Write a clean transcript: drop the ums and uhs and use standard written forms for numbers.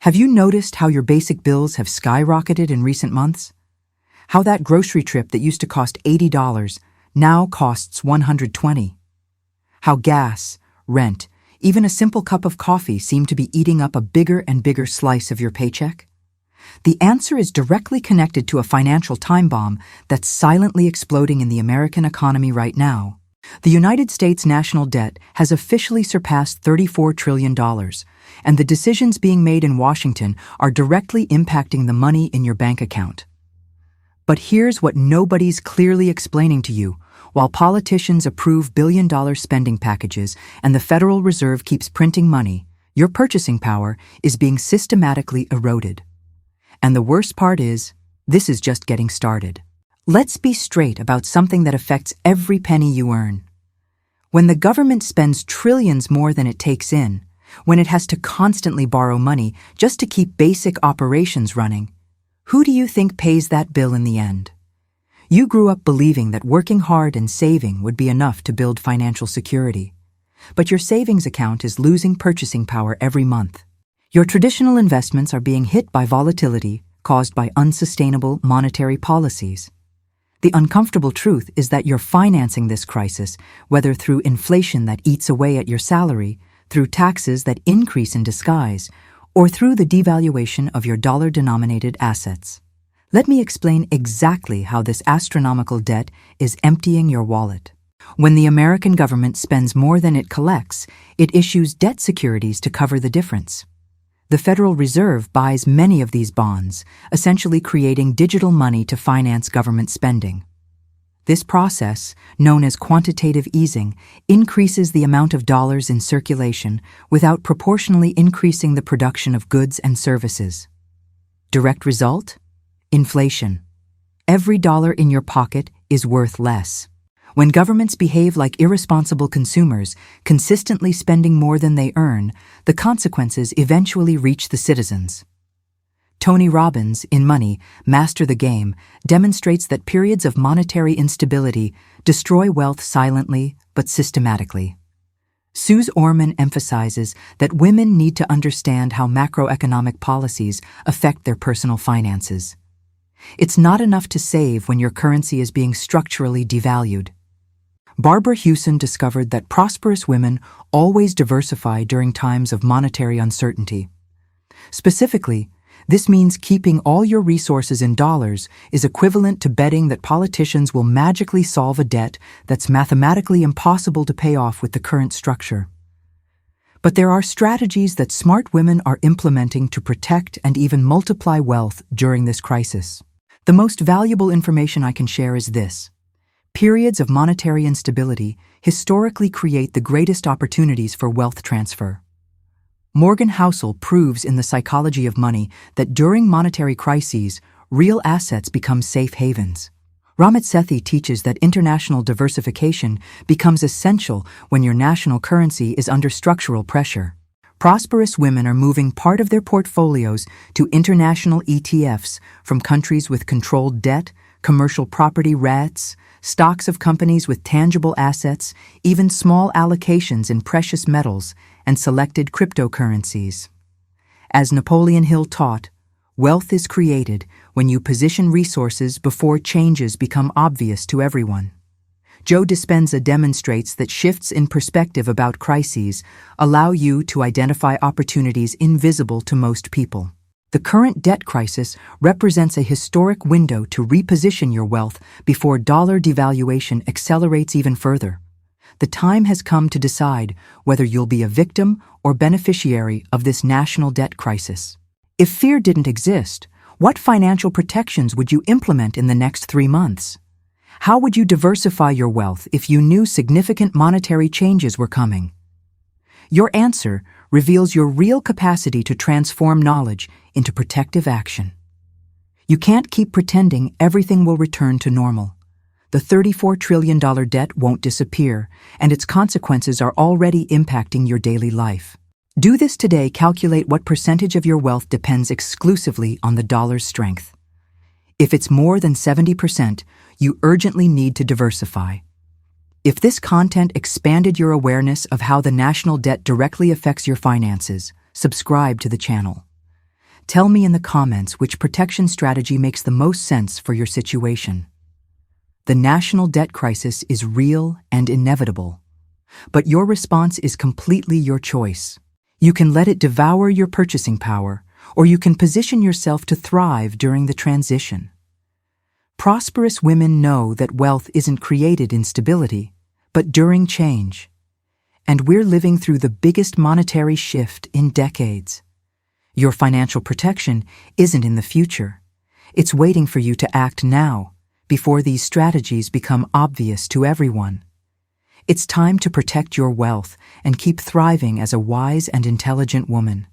Have you noticed how your basic bills have skyrocketed in recent months? How that grocery trip that used to cost $80 now costs $120? How gas, rent, even a simple cup of coffee seem to be eating up a bigger and bigger slice of your paycheck? The answer is directly connected to a financial time bomb that's silently exploding in the American economy right now. The United States national debt has officially surpassed $34 trillion, and the decisions being made in Washington are directly impacting the money in your bank account. But here's what nobody's clearly explaining to you. While politicians approve billion-dollar spending packages and the Federal Reserve keeps printing money, your purchasing power is being systematically eroded. And the worst part is, this is just getting started. Let's be straight about something that affects every penny you earn. When the government spends trillions more than it takes in, when it has to constantly borrow money just to keep basic operations running, who do you think pays that bill in the end? You grew up believing that working hard and saving would be enough to build financial security. But your savings account is losing purchasing power every month. Your traditional investments are being hit by volatility caused by unsustainable monetary policies. The uncomfortable truth is that you're financing this crisis, whether through inflation that eats away at your salary, through taxes that increase in disguise, or through the devaluation of your dollar-denominated assets. Let me explain exactly how this astronomical debt is emptying your wallet. When the American government spends more than it collects, it issues debt securities to cover the difference. The Federal Reserve buys many of these bonds, essentially creating digital money to finance government spending. This process, known as quantitative easing, increases the amount of dollars in circulation without proportionally increasing the production of goods and services. Direct result? Inflation. Every dollar in your pocket is worth less. When governments behave like irresponsible consumers, consistently spending more than they earn, the consequences eventually reach the citizens. Tony Robbins, in Money, Master the Game, demonstrates that periods of monetary instability destroy wealth silently but systematically. Suze Orman emphasizes that women need to understand how macroeconomic policies affect their personal finances. It's not enough to save when your currency is being structurally devalued. Barbara Hewson discovered that prosperous women always diversify during times of monetary uncertainty. Specifically, this means keeping all your resources in dollars is equivalent to betting that politicians will magically solve a debt that's mathematically impossible to pay off with the current structure. But there are strategies that smart women are implementing to protect and even multiply wealth during this crisis. The most valuable information I can share is this. Periods of monetary instability historically create the greatest opportunities for wealth transfer. Morgan Housel proves in The Psychology of Money that during monetary crises, real assets become safe havens. Ramit Sethi teaches that international diversification becomes essential when your national currency is under structural pressure. Prosperous women are moving part of their portfolios to international ETFs from countries with controlled debt, commercial property REITs, stocks of companies with tangible assets, even small allocations in precious metals, and selected cryptocurrencies. As Napoleon Hill taught, wealth is created when you position resources before changes become obvious to everyone. Joe Dispenza demonstrates that shifts in perspective about crises allow you to identify opportunities invisible to most people. The current debt crisis represents a historic window to reposition your wealth before dollar devaluation accelerates even further. The time has come to decide whether you'll be a victim or beneficiary of this national debt crisis. If fear didn't exist, what financial protections would you implement in the next 3 months? How would you diversify your wealth if you knew significant monetary changes were coming? Your answer reveals your real capacity to transform knowledge into protective action. You can't keep pretending everything will return to normal. The $34 trillion debt won't disappear, and its consequences are already impacting your daily life. Do this today. Calculate what percentage of your wealth depends exclusively on the dollar's strength. If it's more than 70%, you urgently need to diversify. If this content expanded your awareness of how the national debt directly affects your finances, subscribe to the channel. Tell me in the comments which protection strategy makes the most sense for your situation. The national debt crisis is real and inevitable, but your response is completely your choice. You can let it devour your purchasing power, or you can position yourself to thrive during the transition. Prosperous women know that wealth isn't created in stability, but during change. And we're living through the biggest monetary shift in decades. Your financial protection isn't in the future. It's waiting for you to act now, before these strategies become obvious to everyone. It's time to protect your wealth and keep thriving as a wise and intelligent woman.